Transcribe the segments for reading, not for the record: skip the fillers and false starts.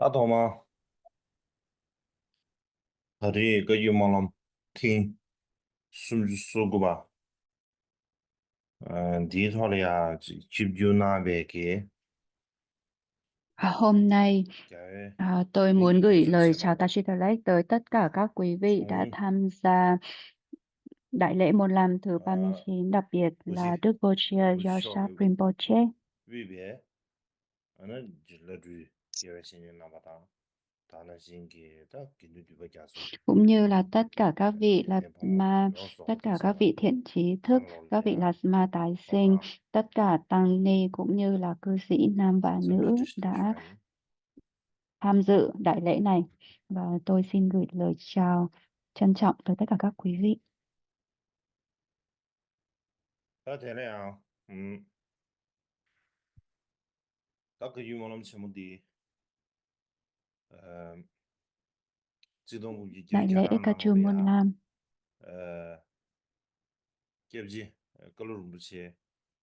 Atoma, hari cái yêu mong thiên sum su ba, đi thôi là chụp yêu na về Hôm nay cái tôi những muốn cái gửi chụp lời xem chào rồi, Tashitalet tới tất cả các quý vị đã chúng tham gia Đại lễ Môn Lam thứ 39, đặc biệt có gì là Đức Vô-chia có show Yosha cái Rinpoche, vì vậy anh chỉ là du cái về sinh nhật năm bắt đầu, ta nói xin cái đó kinh nghiệm về gia sư, cũng như là tất cả các vị cái Lạt này phong Ma, nó số tất họ tới cả xem các là vị thiện trí thức, thằng lo các vị là Lạt Ma tái ta sinh, ta tất cả tăng ni cũng như là cư sĩ nam và xem được nữ cái sự đã chuyện, tham dự đại lễ này. Và tôi xin gửi lời chào trân trọng tới tất cả các quý vị. đó thế này à, đó cái yêu mong xem một đi, tự động cũng chỉ Đại cái lễ làm Kachul rồi Môn à, Lam kẹp gì, cái lúc một chế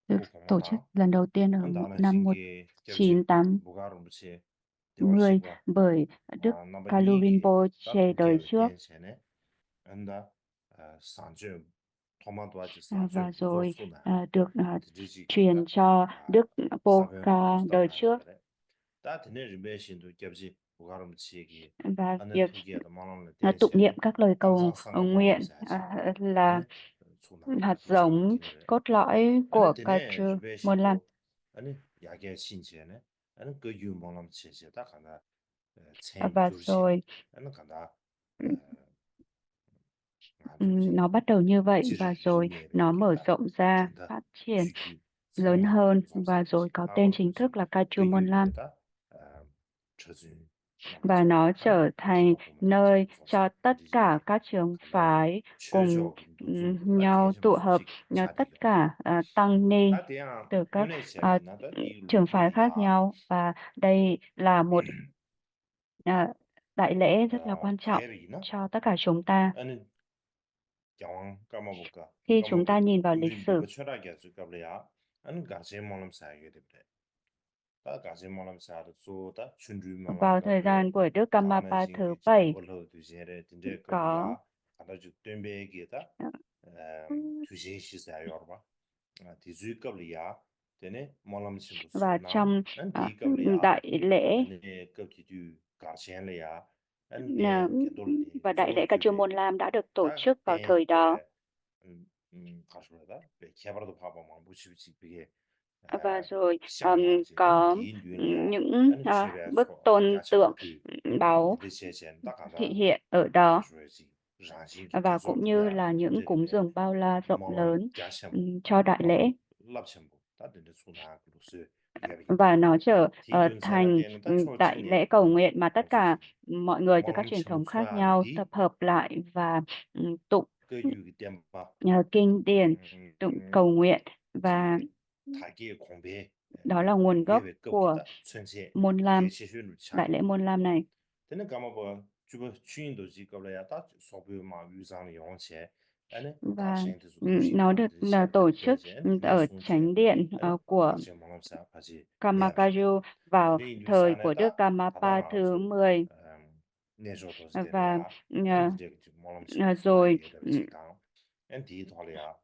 được cô không tổ chức thắng, lần đầu tiên ở anh ta nói năm xin cái kẹp gì, bố cáo một chế, điều gì 1980 qua, bởi Đức năm bảy Kalu cái, đã Rinpoche thu kẹp đời về trước. tiền xe này, anh ta sản xuất, thoma đoạt chỉ sản xuất Và bút cho rồi số này, được thì chỉ cái truyền đó, cho Đức sản phẩm Poka chúng ta đời nói trước. về đấy, đã thế này rồi bây giờ tôi kẹp gì, bố cáo một chế cái, Và anh ta việc thu kẹp đó mang lại tiền tụng xe niệm này, các lời cảm cầu giác sang cái mang lại nguyện giá trị, anh là ấy số nào hạt là tôi xem được giống cái này. cốt lõi 아니 của 되네 Kachul Môn Lam. 주베신도 아니 야게 신체네 아니 그 유망람 체제다 간다 chen Và 교시 rồi 아니 간다 nó bắt đầu như vậy và rồi nó mở 지리미에베게다 rộng ra, 된다 phát triển 주기 lớn 상마 hơn và rồi 좀사지 có tên chính 라버도지 thức là Kachul Môn Lam. 그유게다 저준 Và nó 남자들다 trở thành 도마 보면다지 nơi cho 좀사 tất cả 디지게 các trường 간다 phái cùng 최저 도주 다 nhau 계신 tụ hợp, 무슨 tất 차디가 cả tăng ni 다 대양 từ các 윤회 셰빈나다 trường phái khác 디루비게다 nhau. Và đây là một đại lễ rất là quan trọng 배리나 cho tất cả chúng ta. 아니 경황 까마볼까 Khi chúng ta 까마볼 nhìn vào lịch 우리 sử, 누가 철학이야 줄까블이야 아니 가세 몰람 사게 되대 다 가세 몰람 사도 쏘다 춘주 몰람 vào thời 까블레 gian của Đức 다나 Karmapa thứ 신기 지 7 벌로 두제레 딘데 có 까블이야 가다 주 덴베기다 두제 시사요 봐 디즈 까블이야 되네 몰람 신부 và 소나 trong 난 디까블이야 đại lễ 아니 cấp 가시안래야 à, 안데 겐돌리 và đại lễ Kachul 조규베 Môn Lam đã được tổ 다 chức vào thời đó. 땡베 가시보다 배 개발도 봐봐 뭐 무시무시 그게 Và rồi 샹나지 안 có 디인류야 những 아니 bức 집에서 tôn tượng 야채고피 báu 디데시에션 thị 딱하다 hiện ở đó, 가시로지 라신기 và cũng như 계속이야 là những cúng 데리베 dường bao la rộng 몰람 lớn 야샴부 cho đại lễ. 몰람 랍샴부 다들 소나 그로스 Và nó trở 디군세나 thành 때는 다 đại 초치니 lễ cầu nguyện mà tất cả 없어지 mọi người từ các 몰람 truyền 첨부 thống khác nhau 소야디 tập hợp lại và tụng 그 유기 땜바 kinh điển, tụng cầu nguyện. Và 지 타기의 공배 đó là nguồn gốc 예외 của 급기다 천세 Môn Lam, 개체슈는 đại lễ 차이고 Môn Lam này. 되는 가마 뭐 주부 주인도 지급을 다 소비마 유상의 영체 아니 Và 가시한테서 도시 nó được 바람들 셰베들 tổ chức 대제 되네 ở 송제 chánh điện 아니 của 가시 모함사 바지 내압시 Kamakaju vào 되네 thời của Đức 인류산에다 Karmapa 다당한 thứ 주 10. 내조도스 Và 되네야 안 디제 모함치 rồi 소나게 되지 당 엔디 돌이야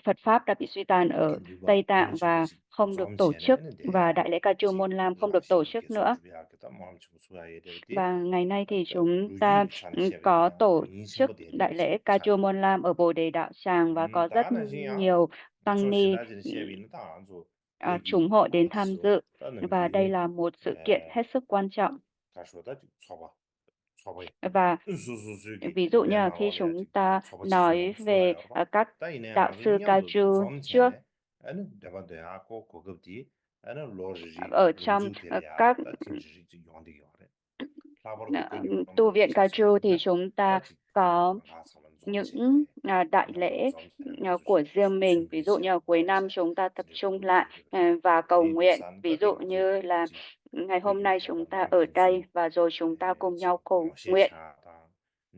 Phật Pháp đã bị suy tàn ở 인류가 Tây Tạng 변신 và 부지 không được tổ 좀체네 chức, và 했는데 Đại lễ Ca Chul 지 Môn Lam không được tổ 라신기 chức 계속 nữa. 주비하겠다 모함치 소야에 되는데 Và ngày nay thì 또 chúng ta 루유 차는 셰베 có 그냥 tổ 인신 chức 뭐 돼야 Đại 되지 lễ Ca Chul 차디 Môn Lam ở Bồ Đề Đạo Tràng, và có rất 다는 그냥 nhiều tăng ni 조시다지는 셰베는 다 안주 chúng 거기 hội đến tham 마치소 dự. 다는 Và đây 게 là một sự kiện hết sức quan trọng. 가셔다 쳐봐 쳐봐 Và 수수수기 ví dụ như là khi 내나와야 chúng 지 ta 쳐봐 nói 뭐 về 수라야 봐 các 다이네 đạo 아주 sư Ca 냠도 Chul 좀 trước 전에 아는 대바도 하고 고급디 아는 로지 ở trong 롱주 데려야 các 다 진지 용되게 하래 라버도 거기 tu 뭐는 viện Ca Chul thì 샤세베나 chúng ta 다지 có 나사만 좀 những 제게 đại 나도 lễ 좀 되는 của 주지 riêng mình. Ví dụ như 준비시야 là cuối năm 말하지 chúng ta tập 진짜 trung lại 그룹이 되는데 và cầu 우리 nguyện. 누산 Ví 다 dụ 되면서 như là 지 ngày hôm 거기 nay chúng 뭐는 ta 남 ở đây 군수 và rồi chúng ta cùng nhau 지 cầu nguyện. 모셰샤다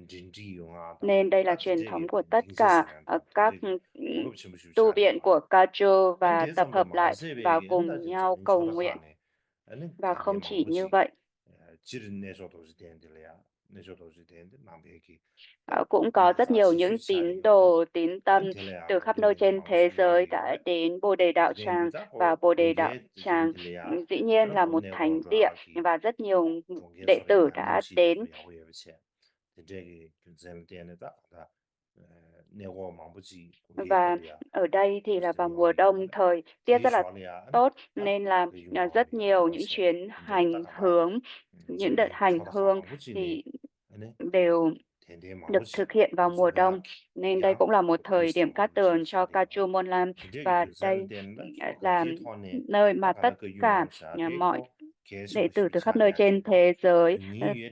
진지용하다 Nên đây là 다 truyền 진지하게 thống của tất cả 딩세스란다 các 돈들이 고급지 무시 tu viện 차려봐 của Ca Chul 안 và tập 대선배 hợp lại và 마세베기 cùng 한다지 nhau 저는 cầu nguyện. 초라하네 아니 Và 되게 không chỉ như 망고지 vậy, 지른 내셔도 되는데야 내셔도 되는데 남에게 Cũng có rất nhiều những tín đồ tín tâm từ khắp nơi trên thế giới đã đến Bồ Đề Đạo Tràng, và Bồ Đề Đạo Tràng dĩ nhiên là một thánh địa, và rất nhiều đệ tử đã đến. Và ở đây thì là vào mùa đông, thời tiết rất là tốt, nên là rất nhiều những chuyến hành hướng, những đợt hành hương thì đều được thực hiện vào mùa đông, nên đây cũng là một thời điểm cát tường cho Kachum Monlam, và đây là nơi mà tất cả mọi đệ tử từ khắp nơi trên thế giới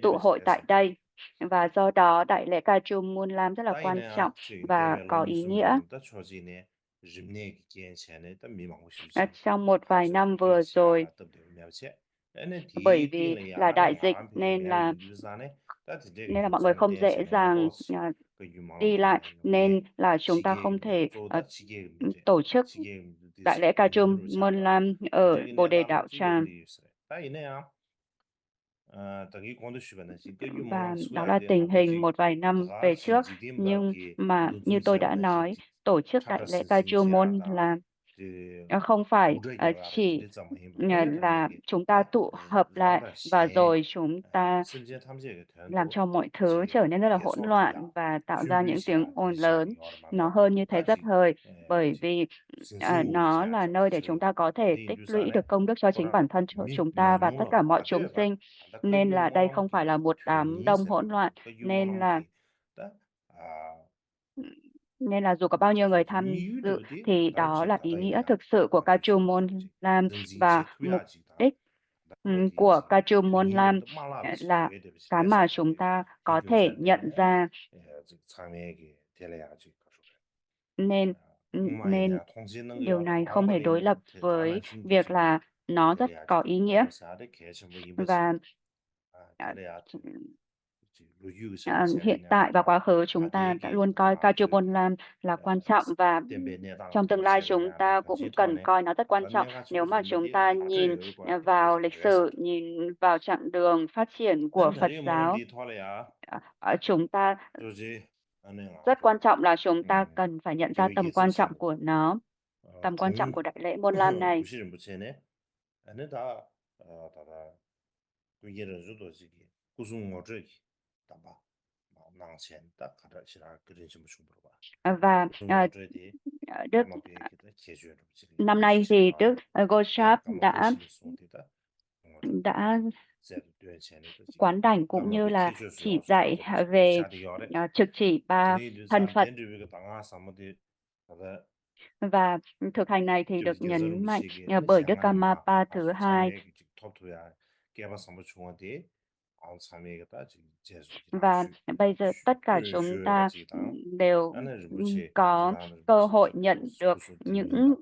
tụ hội tại đây, và do đó đại lễ Kachum Monlam rất là quan trọng và có ý nghĩa. Trong một vài năm vừa rồi, bởi vì là đại dịch nên là mọi người không dễ dàng đi lại, nên là chúng ta không thể tổ chức đại lễ Kachum Monlam ở Bồ Đề Đạo Tràng. Và đó là tình hình một vài năm về trước, nhưng mà như tôi đã nói, tổ chức đại lễ Kachum Monlam không phải chỉ là chúng ta tụ hợp lại và rồi chúng ta làm cho mọi thứ trở nên rất là hỗn loạn và tạo ra những tiếng ồn lớn. Nó hơn như thế rất hơi, bởi vì nó là nơi để chúng ta có thể tích lũy được công đức cho chính bản thân chúng ta và tất cả mọi chúng sinh. Nên là đây không phải là một đám đông hỗn loạn, nên là dù có bao nhiêu người tham dự thì đó là ý nghĩa thực sự của Kachum Monlam, và mục đích của Kachum Monlam là cái mà chúng ta có thể nhận ra. Nên điều này không hề đối lập với việc là nó rất có ý nghĩa. Và hiện tại và quá khứ chúng ta đã luôn coi Kachum Monlam là quan trọng, và trong tương lai chúng ta cũng cần coi nó rất quan trọng. Nếu mà chúng ta nhìn vào lịch sử, nhìn vào chặng đường phát triển của Phật giáo, chúng ta rất quan trọng là chúng ta cần phải nhận ra tầm quan trọng của nó, tầm quan trọng của đại lễ Monlam này. Và Đức năm nay thì Đức Goshap đã quán đảnh cũng như là chỉ dạy về trực chỉ ba thân Phật, và thực hành này thì được nhấn mạnh bởi Đức Karmapa thứ hai. Và bây giờ tất cả chúng ta đều có cơ hội nhận được những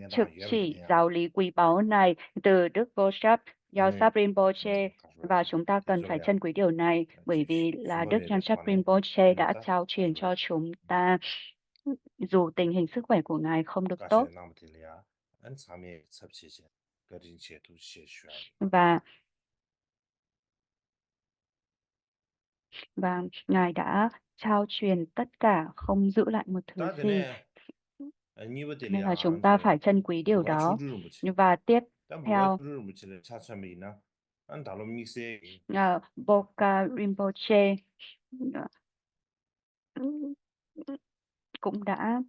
trực chỉ giáo lý quý báu này từ Đức Goshap Yosap Rinpoche, và chúng ta cần phải trân quý điều này, bởi vì là Đức Yansap Rinpoche đã trao truyền cho chúng ta dù tình hình sức khỏe của Ngài không được tốt. Và Ngài đã trao truyền tất cả, không giữ lại một thứ gì. Nên là chúng ta phải trân quý điều đó. Và tiếp theo, Boka Rinpoche cũng đã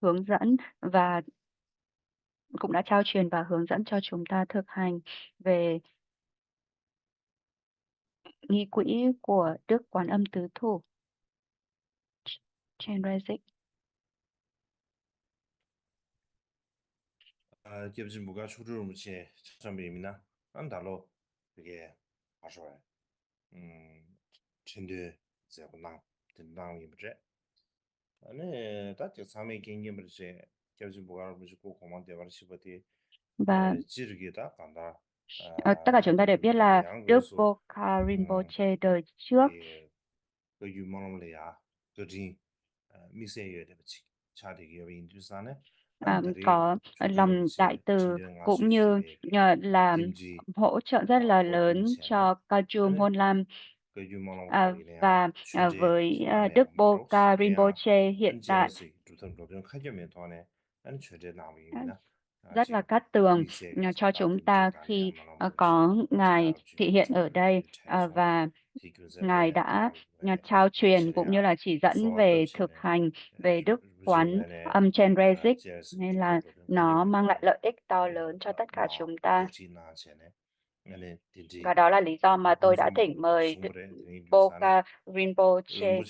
hướng dẫn và cũng đã trao truyền và hướng dẫn cho chúng ta thực hành về nghi quỹ của Đức Quán Âm Tứ Thủ. geb진 초를 무치 참비입니다. 안달로 그게 아셔요. 진대 제고나 된다는 임제. 아니 다치 삼의 경험을지 geb진 무치 꼭 고만대 버시버티. Và 지르기다 간다. tất cả chúng ta đều biết là Đức Boka Rinpoche đời trước 그 유망을야 그진 미세에 되지. 차대기 인두산에 có lòng đại từ cũng như là hỗ trợ rất là lớn cho Kajum Honlam. Và với Đức Boka Rinpoche hiện tại rất là cát tường cho chúng ta khi có Ngài thị hiện ở đây và Ngài đã trao truyền cũng như là chỉ dẫn về thực hành về Đức Quán Âm Chen Resic, nên là nó mang lại lợi ích to lớn cho tất cả chúng ta. Và đó là lý do mà tôi đã thỉnh mời Boka Rinpoche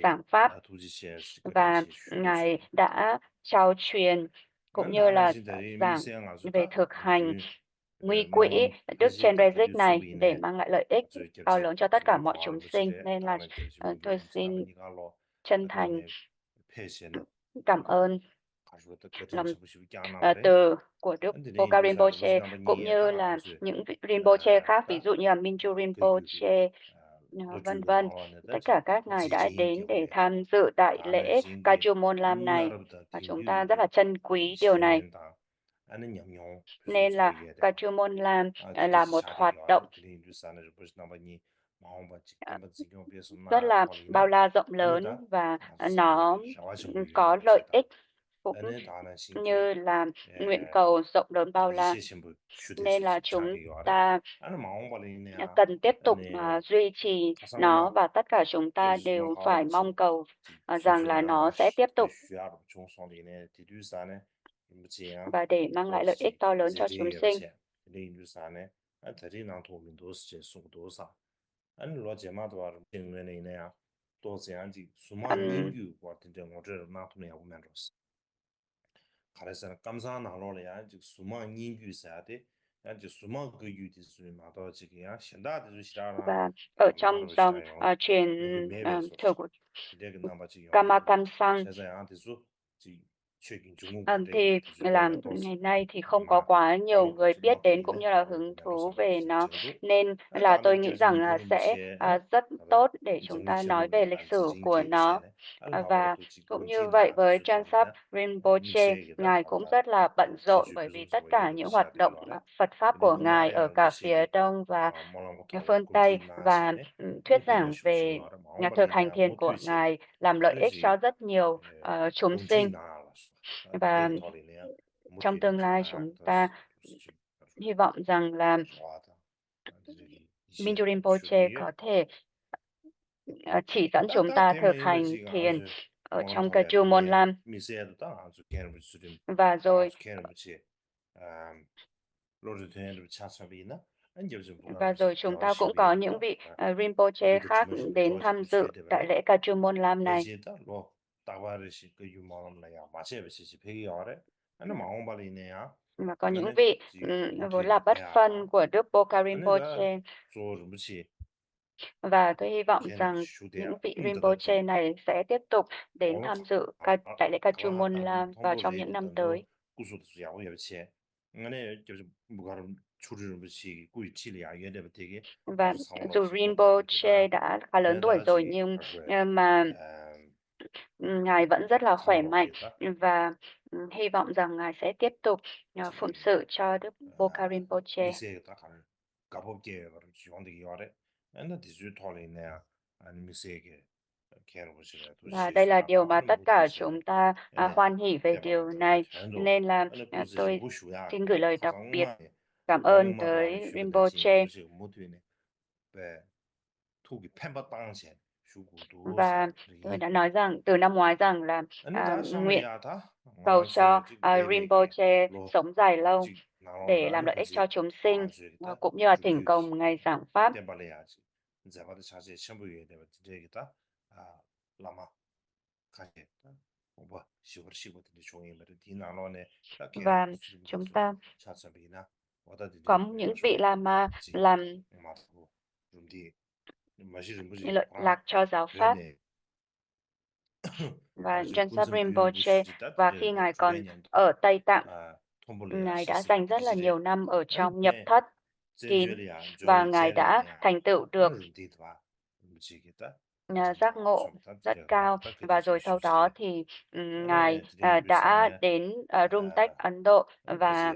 giảng pháp, và Ngài đã trao truyền cũng như là giảng về thực hành nguy quỹ Đức Chen Resic này để mang lại lợi ích to lớn cho tất cả mọi chúng sinh. Nên là tôi xin chân thành cảm ơn lòng từ của Đức Boka Rinpoche cũng như là những Rinpoche khác, ví dụ như là Mingyur Rinpoche, vân vân. Tất cả các ngài đã đến để tham dự đại lễ Kajum Monlam này và chúng ta rất là trân quý điều này. Nên là Kajum Monlam là một hoạt động rất là bao la rộng lớn và nó có lợi ích cũng như là nguyện cầu rộng lớn bao la, nên là chúng ta cần tiếp tục duy trì nó, và tất cả chúng ta đều phải mong cầu rằng là nó sẽ tiếp tục và để mang lại lợi ích to lớn cho chúng sinh. Và ở trong dòng truyền thừa của Kamakamsang thì là ngày nay thì không có quá nhiều người biết đến cũng như là hứng thú về nó, nên là tôi nghĩ rằng là sẽ rất tốt để chúng ta nói về lịch sử của nó. Và cũng như vậy với Chansap Rinpoche, Ngài cũng rất là bận rộn bởi vì tất cả những hoạt động Phật Pháp của Ngài ở cả phía Đông và phương Tây, và thuyết giảng về thực hành thiền của Ngài làm lợi ích cho rất nhiều chúng sinh. Và trong tương lai chúng ta hy vọng rằng là Mingyur Rinpoche có thể chỉ dẫn chúng ta thực hành thiền ở trong Kajum Monlam. Và rồi chúng ta cũng có những vị Rinpoche khác đến tham dự đại lễ Kajum Monlam này. Và có những vị vốn là bất phân của Đức Boka Rinpoche. Và tôi hy vọng rằng những vị Rinpoche này sẽ tiếp tục đến tham dự đại lễ Kajum Monlam vào trong những năm tới. Và dù Rinpoche đã khá lớn tuổi rồi nhưng mà Ngài vẫn rất là khỏe mạnh, và hy vọng rằng Ngài sẽ tiếp tục phụng sự cho Đức Boka Rinpoche. Và đây là điều mà tất cả chúng ta hoan hỉ về điều này, nên là tôi xin gửi lời đặc biệt cảm ơn tới Rinpoche. Và tôi đã nói rằng từ năm ngoái rằng là nguyện cầu cho Rinpoche sống dài lâu để làm lợi ích cho chúng sinh, cũng như là thỉnh cầu Ngài giảng pháp. Và chúng ta có những vị Lama làm lợi lạc cho giáo pháp. Và Chansap Rinpoche, và khi Ngài còn ở Tây Tạng, Ngài đã dành rất là nhiều năm ở trong nhập thất kín, và Ngài đã thành tựu được giác ngộ rất cao. Và rồi sau đó thì, Ngài, đã đến, Rumtek, Ấn Độ và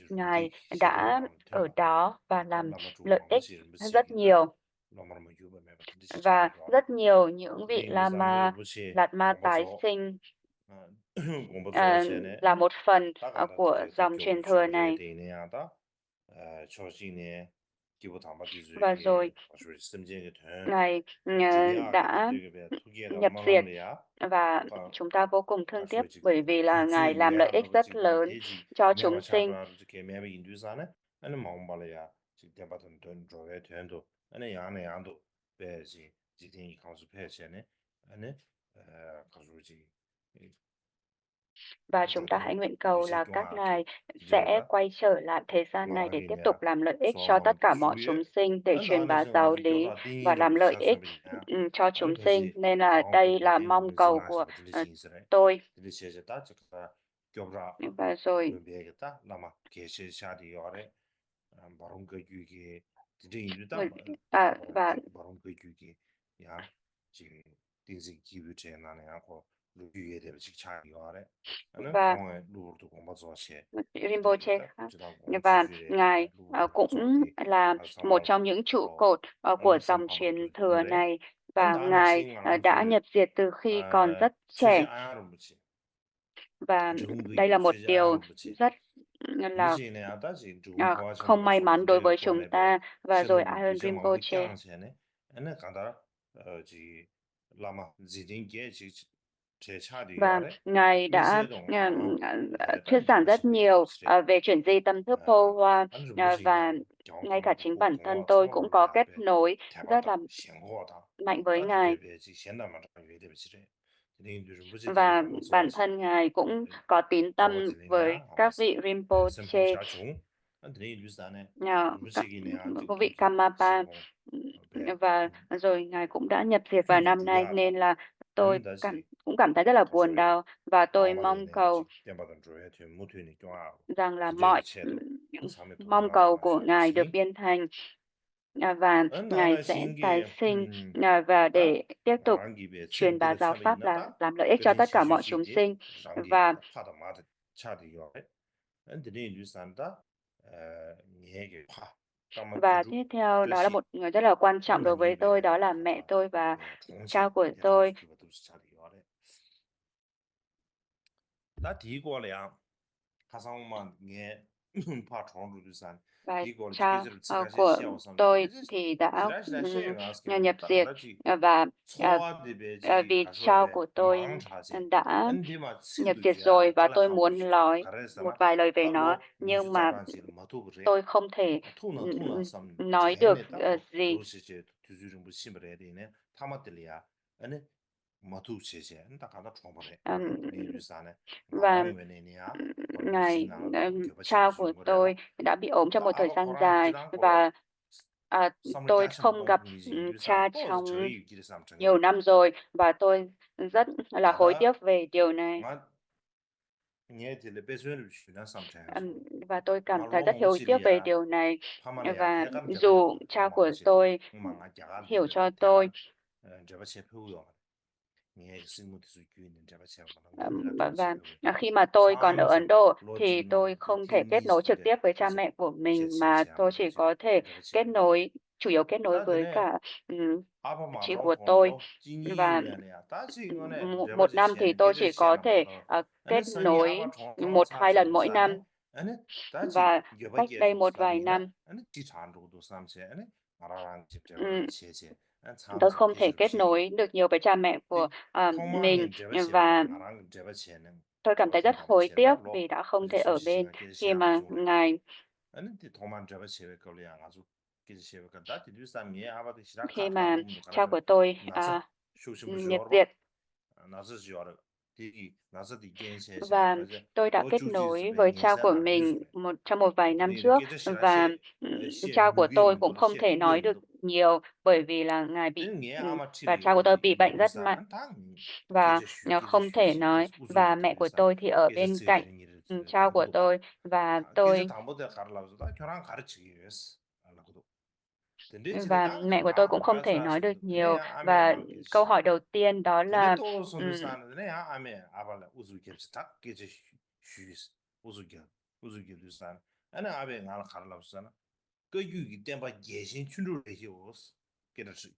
Ngài đã ở đó và làm lợi ích rất nhiều. Và rất nhiều những vị Lama, Lạt Ma tái sinh, là một phần, của dòng truyền thừa này. Và rồi Ngài, đã nhập diệt và chúng ta vô cùng thương tiếc bởi vì là Ngài làm lợi ích rất lớn cho chúng sinh. Và chúng ta hãy nguyện cầu là các ngài sẽ quay trở lại thế gian này để tiếp tục làm lợi ích cho tất cả mọi chúng sinh, để truyền bá giáo lý và làm lợi ích cho chúng sinh. Nên là đây là mong cầu của tôi. Và rồi và và Rinpoche khác. Và Ngài cũng là một trong những trụ cột của dòng truyền thừa này, và Ngài đã nhập diệt từ khi còn rất trẻ. Và đây là một điều rất là không may mắn đối với chúng ta. Và rồi Ajahn Rinpoche và Ngài đã thuyết giảng rất nhiều về chuyển di tâm thức phô hoa, và ngay cả chính bản thân tôi cũng có kết nối rất là mạnh với Ngài. Và bản thân Ngài cũng có tín tâm với các vị Rinpoche, các vị Karmapa, và rồi Ngài cũng đã nhập diệt vào năm nay, nên là tôi cũng cảm thấy rất là buồn đau, và tôi mong cầu rằng là mọi mong cầu của Ngài được biên thành, và Ngài sẽ tái sinh và để tiếp tục truyền bá giáo pháp, là làm lợi ích cho tất cả mọi chúng sinh. Và tiếp theo đó là một người rất là quan trọng đối với tôi, đó là mẹ tôi và cha của tôi. Và cha của tôi thì đã nhập diệt, và vì cha của tôi đã nhập diệt rồi, và tôi muốn nói một vài lời về nó, nhưng mà tôi không thể nói được gì. Và Ngài cha của tôi đã bị ốm trong một thời gian dài, và tôi không gặp cha trong nhiều năm rồi, và tôi rất là hối tiếc về điều này. Và tôi cảm thấy rất hối tiếc về điều này. Và dù cha của tôi hiểu cho tôi, và khi mà tôi còn ở Ấn Độ thì tôi không thể kết nối trực tiếp với cha mẹ của mình, mà tôi chỉ có thể chủ yếu kết nối với cả chị của tôi. Và một năm thì tôi chỉ có thể kết nối 1-2 lần mỗi năm. Và cách đây một vài năm, tôi không thể kết nối được nhiều với cha mẹ của mình, và tôi cảm thấy rất hối tiếc vì đã không thể ở bên khi mà Ngài cha của tôi nhập diệt. Và tôi đã kết nối với cha của mình trong một vài năm trước, và cha của tôi cũng không thể nói được nhiều bởi vì là Ngài và cha của tôi bị bệnh rất nặng, và không thể nói. Và mẹ của tôi thì ở bên cạnh cha của tôi, và tôi và mẹ của tôi cũng không thể nói được nhiều. Và câu hỏi đầu tiên đó Tende là toro sondu ừm, san ne ya ame abala uzu kepsi tak gece şüyüz uzu gel du san ana abe ngal kharla sana ke yu gi temba geshin chundu re ji os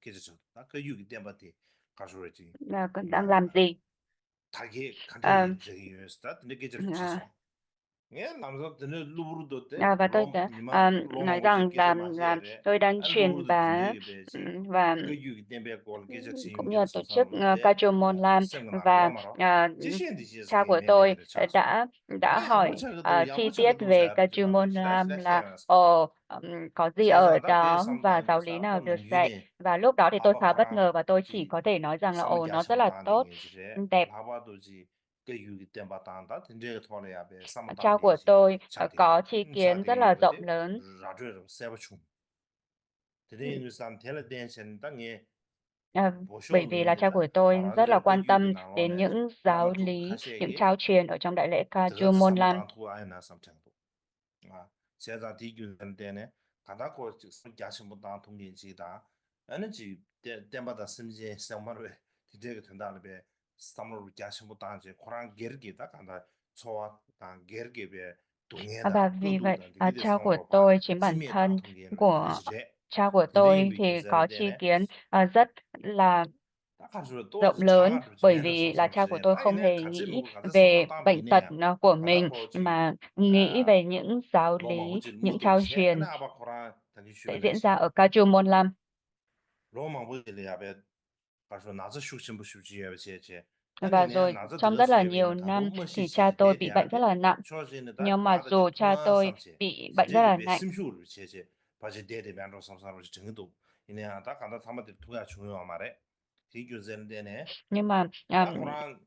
gece chod ta ke yu gi temba te kaso re ji là con đang làm gì? 타게 Ờ, 칸데 저기 요스타 근데 gece à, chaso nghe làm sao tende luburu dote và tôi lom đã nima loma nói goje rằng gece là ma je tôi đang an truyền luburu do bá dinde be ji và ke yu gi tembe ko gece chim cũng ge như tổ samsam chức lo de Ca Môn Lam. 생각나라 Và 요마로 à, 지시엔디 지에서 cha của 게임에 tôi 베데를 차서 đã 네 hỏi 야고차가도 chi tiết 야고차가도 về Ca 샤르 지마데 Môn Lam 시다시다 là 시에서 có gì ở 세상다 데 đó và 삼단 giáo lý 유사 nào 고 được dạy. 남기네 Và lúc đó thì tôi khá bất 아바코랑 ngờ và tôi chỉ 지 có thể nói rằng là nó rất 삼갸심 là tốt, 단딩이 지레 đẹp. 라바도지 그 유기 땜바 단다 된제 토레야베 Cha của 삼단딩지 tôi 차디레 có tri kiến rất 차디게 là rộng 예버데 lớn. 라드르 세버충 드린 유산 텔레 덴션 땅에 Bởi vì là cha 보쇼미인데다 của tôi rất là 아라드레 그 quan 유기 tâm đến 나로네 những giáo 라마투 lý, những 카시에게 trao truyền ở trong đại lễ Ca 드가즈 Môn Lam. 삼단투 아이나 삼창도 아 제가 디균 때네 가다고 야심보다 동인지다 에너지 때마다 심지에 생활에 디데가 된다는데 스타로 야심보다 이제 코랑 게르기다 간다 초와 단 게르게베 Và 동해다 vì vậy, 또도다 디데 cha của 상으로 봐 tôi, chính bản 지미에 다 thân 동계는 của 이제 cha của 근데 tôi 이미 thì có 교사를 tri 때네 kiến rất là 딱 가지고 또 rộng lớn, 장아도 bởi 지내는 vì là cha của 섬섬지 tôi không 나이네 hề 같이 nghĩ 누구 같이 về 삼삼땀 bệnh tật 비네 của mình, 가다고지 mà nghĩ 아 về những giáo 로마 lý, 우지 những 무도 trao 제 truyền 아나 아바코라 다기 sẽ diễn 슈벨레시 ra ở Ca Môn Lam. 로마 우지리 야베 가서 나서 슈신 부슈지에 제제 아니 Và 네 rồi 나서 trong rất là 들었어요 nhiều 왜는 다도 năm thì cha 뭐시시지 tôi bị bệnh rất 데데야베 là nặng. 초진에다 Nhưng mà 나도 데 dù cha 통화 tôi 삼세 bị bệnh rất 진짜게 là 베 nặng 심슈를 제제 바지 데데 면로 삼삼으로 정도 이네 다 간다 삼아들 통화 중요한 말에 비교전되네 nhưng mà 다 그런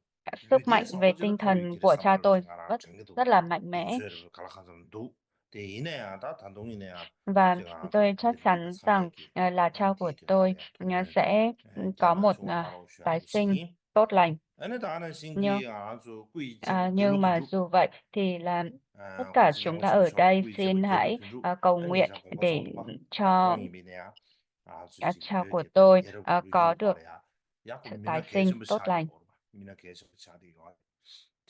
sức mạnh 유디에 về 상고지를 tinh 토리 thần 길에 của cha 삼아를 tôi 지가라 rất 정도 rất là mạnh mẽ. 유저를 갈아간 사람도 대인해야 다 단동이네야 Và 제가 아주 tôi chắc 들리베 chắn rằng 삼회기 là cha của tôi 뒤된다네 통일 sẽ có 갸마 một 중앙하러 오셔야 tái sinh 도시 tốt lành. 어느 다는 Nhưng 신기 아주 꾸이 제거 nhưng mà 들로든루 dù vậy thì là tất cả 가지 chúng 양고 ta ở 심쇼 đây 꾸이 제거 xin hãy 들로든루 cầu 아니 nguyện 자 공부 để 정도 봐다 cho 그런 의미네야 아주 지 cha của 벽에 다 tôi 예로 có 루기로 được 말이야 야고 sự tái 미나 sinh 계속 tốt 샤디 lành. 거 미나 계속 샤디 거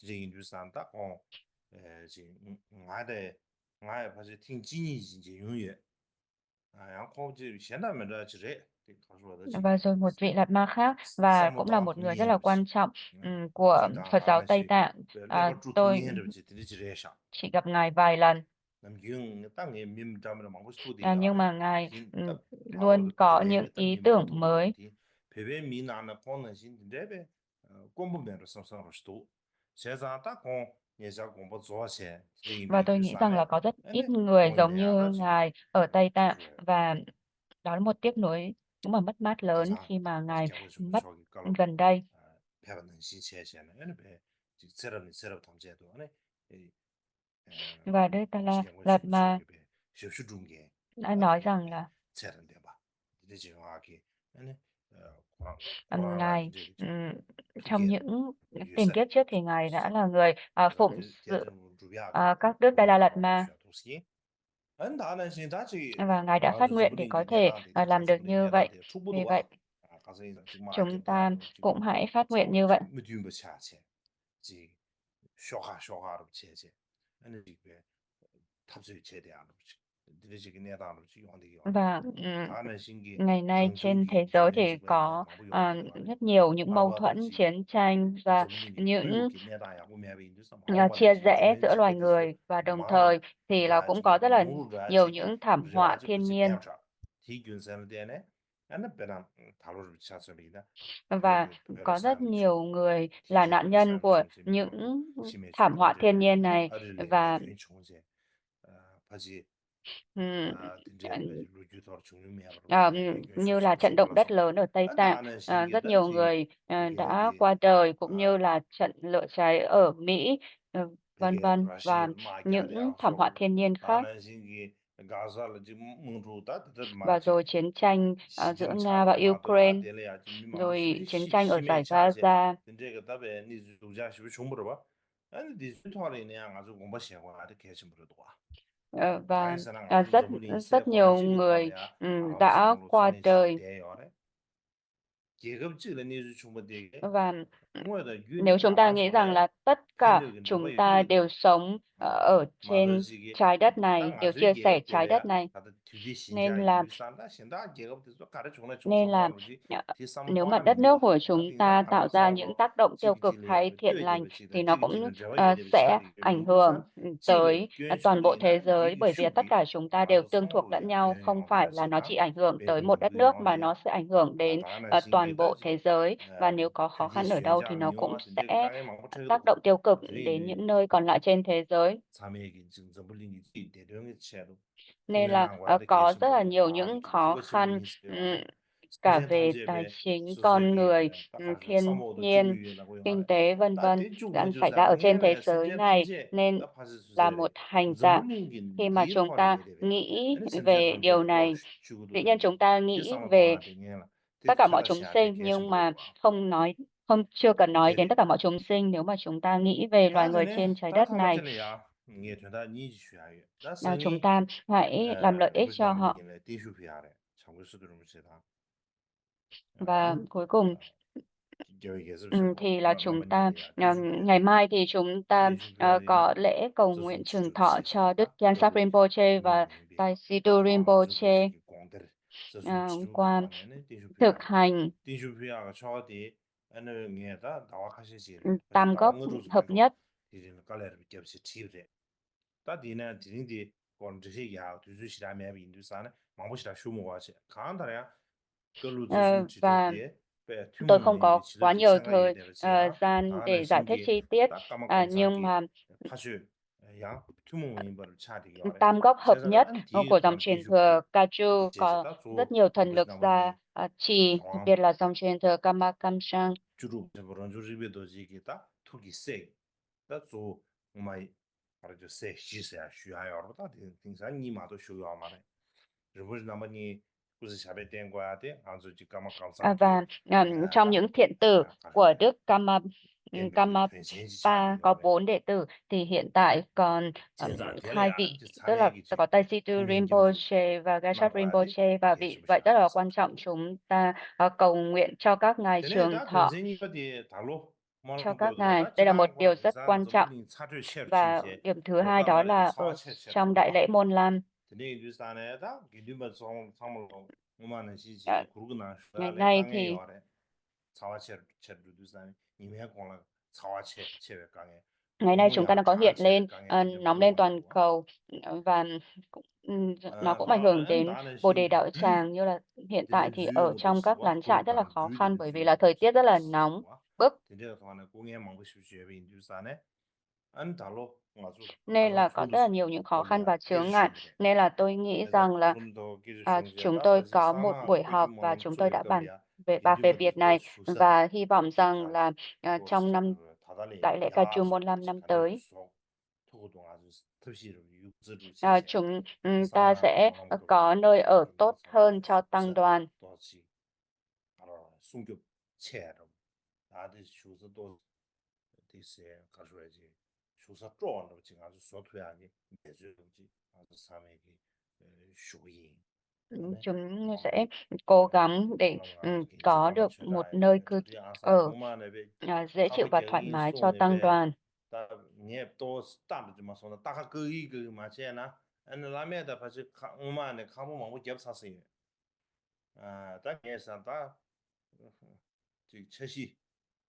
이제 인주산다 지 나의 나의 사실 팀진이 이제 용예 양고 이제 현대면 다 지레 가서 지 Và rồi một vị Lạt Ma khác và cũng là 삼모당 một người rất là 동의해 quan trọng của 지다 Phật giáo Tây 다나시 Tạng. 레버 주 Tôi 동의해 지 지레샤 chỉ gặp ngài vài lần. 남경 땅에 민담을 망고 스토디 Nhưng 아래 mà ngài 긴 luôn 바로 có những 베베 땅 ý 민망고 tưởng 토디 mới. 디 베베 미나나 포는 신 레베 공부면으로 섬섬으로 스토 제자 딱고 예자 공부 좋아세 Và 이미 tôi nghĩ rằng 유산에 là có rất ít 아니 người giống 공인해야 như 다지 ngài ở Tây Tạng, 가서 và đó là một tiếc nuối cũng là mất mát lớn 가장 khi mà ngài 지켜고 좀 mất 저기 깔로 gần đây. 배우는 시체에는 아니 배 세럽 탐제도 아니 Và đây ta là 지켜고 Lạt 좀 Ma 저기 배 접수 중에 đã nói 아니 rằng 배 là 세련돼 봐 이제 정확하게 아니 코랑 코랑라 ngài 이제 trong 크게 những tiền 유세 kiếp trước thì ngài đã là người 그래서 phụng sự 대전 주비하게 các đức Đạt La Lạt 내다가 Ma. 오셔 도시 안 다는 신다지 Và ngài đã phát 아주 nguyện để có 저분이 thể 내다한테 làm được 가서 우리 như vậy. 내다한테 축복도 Vì vậy, 와 가서 이제 정말 chúng 알게 ta 돼야도 지금 cũng hãy phát nguyện 자원을 như vậy. 지금 무디움 버차체 지 쇼하로 체제 아니 이게 탑수의 제대하로 지 드리지기 내다로 지 용되기 원해 Và 다는 신기 ngày nay trên 정주기 thế giới thì 주변식과 có 망부 용되기 원해 rất nhiều những mâu thuẫn, 바바도지 chiến tranh và 저분이 những 꿀국이 내다야 보면 인도서 마음만에 chia 지 rẽ giữa 주변식 loài 그래서 người, và đồng 마로 thời thì là cũng có 다지마 rất là nhiều 농루라지 những thảm 우리 họa 아직 thiên 그지 nhiên. 뱀자 디균선을 되네 나는 배랑 달로를 차서리다 Và 벽에 벽에 có rất 사람이지 nhiều người là 디제 nạn nhân 사람 của 중심 미망고 những 심해지 thảm họa thiên 그들의 nhiên 아니 này. 어릴래 Và 매교인 총재 바지 ừm, 딘제 바지 루규터 중요미 하러 ờ, 매교인 như là 쇼시 trận động đất 중불라서 lớn ở Tây 안다 Tạng, 아는 rất 신기다 nhiều 지 người 이게 đã 디 qua đời, cũng như là trận lửa cháy ở Mỹ, vân 베게 vân, và 러시아 마갸리 những thảm họa 아소고 thiên nhiên khác. 다는 신기 가자를 지금 뭉루다 더 Và 마지 rồi chiến tranh giữa 시진 Nga và 차고 나도 다 Ukraine, 될래야지 미망고 rồi 심지 chiến tranh ở 심해 giải 차제 Gaza. 근데 그 답에 니 주자 싶이 좀 물어봐 아니 니 스토리네 아주 공부 시작하고 아주 계신 분도 와 và 다이스랑 아주 rất 저블린 세 rất nhiều 호란식이 người 털어야 đã 아랍스랑으로 qua 선행식이 đời. 돼요. 계급적인 내주 충분되게 Và 뭐다 nếu 유니 chúng ta nghĩ rằng 나가서래 là tất cả 편력이 chúng 내가 ta 유니 đều sống ở trên 마더지기 trái đất này, 딱 đều 아주 chia sẻ trái đất 계급들이야 này, 다들 뒤뒤 nên 신자 là 유산다 신다 계급들도 가르쳐오는 nên là 총선관로지 뒤 nếu mà 삼보아 đất nước 민디와 của 다 chúng 딩산 ta tạo ra những 아랍스랑으로 tác động tiêu cực 지기질이야 hay thiện lành 뛰어지비치다 thì nó cũng 지기질은 저와 되비 sẽ 차리 ảnh hưởng 인도산 tới 지를 toàn bộ thế 교현식들이나 giới, 이게 bởi vì tất 슈기 cả chúng ta đều 아랍 tương thuộc lẫn 상으로야 nhau, không phải là nó chỉ 교현형들이야 ảnh hưởng tới một 배불리 đất nước mà nó 교현형들이야 sẽ ảnh hưởng đến 다나 toàn bộ thế 신기다지 giới. Và nếu có khó 그게 khăn ở đâu thì 수행자 nó cũng 미용아 근데 sẽ 강에 망고쳐도 tác động tiêu cực đến 드니 những nơi còn lại trên thế giới. 자매에게 지금 전불링이 대령의 체로 Nên là 공연한 có rất là 계신 nhiều 다 những 이렇게 khó 피거시를 khăn 있어요. cả 선생 về tài 탐지에 chính, con 소소하게 người, 딱 가서 thiên 사모도 nhiên, 주비라고 kinh 하래. tế vân 다 vân 대중 đang xảy ra 거주사 ở trên thế 내외 giới 선생 này, 탐지에 nên 딱 파서 là 수제래. một hành 전부 trạng. 뭉긴 Khi mà chúng 니르화를 ta 내려래. nghĩ 아니 선생 về 탐지에 điều 뭐 này, 주고도 tự nhiên 되네. chúng ta 뒤 nghĩ 상을 về 봐야 되냐. tất 뒤 cả mọi chúng 찾아셔야 돼 sinh, 계신 nhưng mà 거야. chưa cần nói đến 대리. tất cả mọi chúng sinh. Nếu mà chúng ta nghĩ về loài 다 người 되네. trên trái 다 đất này, 탐봤잖아요. 이게 되다 니 주야요. 나 chúng 성이 ta hãy làm lợi ích 러브시 cho họ. 남불링에 디슈피아래. 참고 수도를 묻지다. Và cuối cùng 교회 계속 뭐 thì là chúng ta 남반일이야. 디슈피아. ngày mai thì chúng ta 디슈피아리나 có lễ cầu nguyện 저숨 trường 치료 thọ cho Đức 치시다. Gyansak 그리고 Rinpoche và 투명인비 Taisitu 강화 Rinpoche 저도지기 공들 저숨 ờ, 치료 qua 관에는 thực 디슈피아래. hành 디슈피아가 저디 어느 게다 나와 가시지래. 그래서 tam gốc 다음으로 hợp 간로 nhất. 디는 깔레르 겹치 치유래. 다디네 디링디 권지시야 두주시라면 인도산에 망보시라 쇼모와지. 강한다래. 그걸로 저숨 치료 Và 때 tôi không 튜몽이 có quá 미치르디 nhiều 생각이 되지라 gian 다나 để giải thích 신기 chi tiết, 딱 nhưng 까마감사기 mà 파슈 양 튜몽이 벌을 차리기 어래 tam gốc hợp 세상에 nhất 안디 của dòng 감 truyền thừa 디슈피 Kaju 디디 có 제제다 rất 조 nhiều thần 망보시 lực gia 나머니 trì, đặc 당황 biệt là dòng truyền thừa Kamakamsan. 주로 저런 조리베도 지기다 투기 세 다조 마이 말하죠 세 시세야 쉬어야 어다 등산 니마도 쉬어야 말해 저번 나머니 무슨 샤베 된 거야 돼 아주 지까마 감사기 Và trong 다 những thiện tử của Đức 덴베기 펜신지 Kamapa 차리기 có 어래 4 đệ tử, thì hiện tại còn 제자 2 될래야 vị, 이제 tức là 참여하기지 có Taisitu 투명경주 Rinpoche và Geshe 막아야 돼 Rinpoche, và 계속 vậy rất 시작해 là 있어 quan trọng chúng ta cầu nguyện cho các ngài 되네 trường 다 thọ, 전생이 어디 달로 뭘 cho các 그거도 ngài. 다 Đây là một 지방과 điều rất 대산 quan trọng. 전부린 차주 쉐어 Và 취재 điểm thứ hai 로다 đó 말에 그 là 사와 ở 쉐어 trong đại lễ Môn Lam. 되네 유산에다 기르면 상물로 5만 시지 Ờ, 그러고 Ngày 나서래 nay 강에 thì 요래 사와 쉐어 유산 이메 공라 사와 쉐어 강에 ngày nay chúng ta 공무야 đang có 간 hiện 쉐어 lên, 강에 되네 nóng lên 물어보는 toàn 거 cầu, và nó cũng ảnh hưởng đến 나는 Bồ Đề 신기 Đạo Tràng. Như là hiện tại 근데 thì ở 주요도 trong các 시와 lán trại rất là 고르다는 khó khăn, 뷰디도 bởi vì là 주요도 thời tiết rất là nóng 시와 bức, 근데 동안에 공에 먹고 싶지 왜 인도산에 안 달로 아주 nên 가서 là có 손도 rất là nhiều những khó khăn 돌려야 và chướng 계속 ngại. 쉬우래 Nên là tôi nghĩ 그래서 rằng là 손도 계속 쉬운 chúng 게다 tôi 다시 có một 사나 buổi 뺏기 họp và 먹는 chúng tôi 쪽에 đã bàn 겁이야 về 인디버디 việc 또 này, 수사 và hy vọng rằng 기타 là 또 trong năm 다달리 đại lễ Kaju 야수 Môn Lam 아직 năm 가는 tới, 속 토고동 아주 섭씨로 육지로 제시야 chúng ta 사나 sẽ 공항 겁이야 có nơi ở tốt 인도산에 hơn cho tăng đoàn. 또 같이 알아 숨겨 채로 나도 주소도 디스에 가져야지 주소 쪼는 지금 아주 소투야니 매주지 아주 사매기 쇼이 네 Chúng 어 sẽ cố gắng để 그러나 이제 có 까마 được một 쳐다 nơi 저리 아사 ở 오만에 배 dễ chịu và thoải 가볍게 mái cho 손에 tăng đoàn. 배다 녜또 스타르지만 손에 딱 그 맞잖아 안 라면에다 같이 오만에 가보 먹고 겹쳤어요 아딱 예산다 지 채시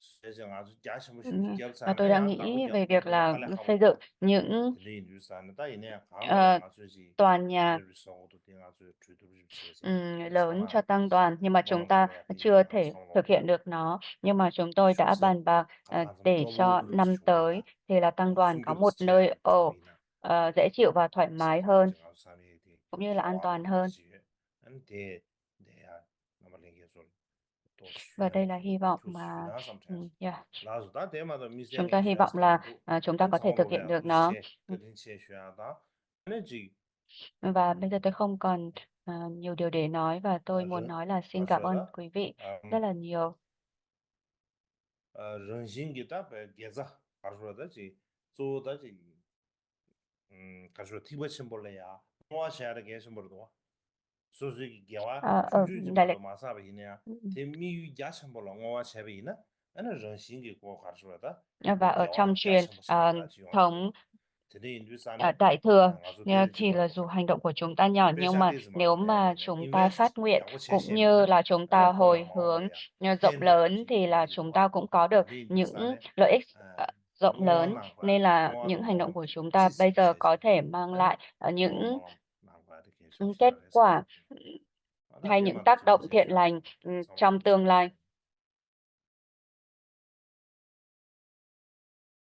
세정 아주 야심을 쉽게 Và tôi đang 겹산에 nghĩ 따고 về việc 겹도 là 깔래 xây 하고 dựng những 들리 뉴스한다 이내 강들에 ờ, 아주지 tòa nhà 들을 쏘고도 땡 아주 주도를 집시지 lớn cho 사나 tăng đoàn, nhưng mà chúng 뭐는 ta 거래야 chưa 되게 thể thực 상록도 hiện được nó. Nhưng mà chúng tôi đã 쇼서 bàn bạc 가다 좀 để cho 더블로 năm tới 중이나 thì là tăng đoàn có một nơi 숨겹체 ở 중이나 dễ chịu và thoải mái 세상 hơn, 지금 사람이 cũng như là an 평화로 toàn hơn. 되지 안돼 내야 남을 얘기해서 또 Và đây là 쉬나지 hy vọng 또 mà 쉬나 sometimes yeah, 라즈다 대마다 chúng 미생이 ta hy vọng là 쉬나스탄도 chúng ta 안 có thể thực hiện 상으로야 được nó. 그렇지 그린체 쉬하다 에너지 Và bây giờ tôi không còn nhiều điều để nói, và tôi muốn nói là xin cảm ơn 가서다 quý vị rất là nhiều. 런신기다 계자 가르쳐다지 조다지 가서 티버 심볼래야 뭐하셔야 계신 모르도 소소기 개와 Ở 주주지 Đại Lệ. 말로 마사베이냐 대미유 야심볼라 뭐하셔베이나 anh rằng xin cái cô khá rồi đó Và ở kiểu trong giá truyền sang một sáng là chỉ có thống thế nên như sao này Đại thừa ngã số tiền chỉ thì có là được dù hành động của chúng ta nhỏ bây nhưng giờ mà đây là mà nếu làm này mà này chúng ta invest phát nguyện nhà có chế cũng xe mình như đó là chúng anh ta là cô là hồi mà hướng vậy rộng thêm được lớn chỉ thì cái là gì chúng đó ta cũng có được thế nên như sao những này lợi ích chỉ rộng ngon lớn. làm qua Nên là ngon những được hành mà động làm của chúng ta chỉ bây sự giờ chế có chế thể mang anh lại ngon những mà làm qua thì cái số kết là cái sao quả đó hay để những mà tác chỉ mình động sẽ thiện xem lành xong trong tương lai.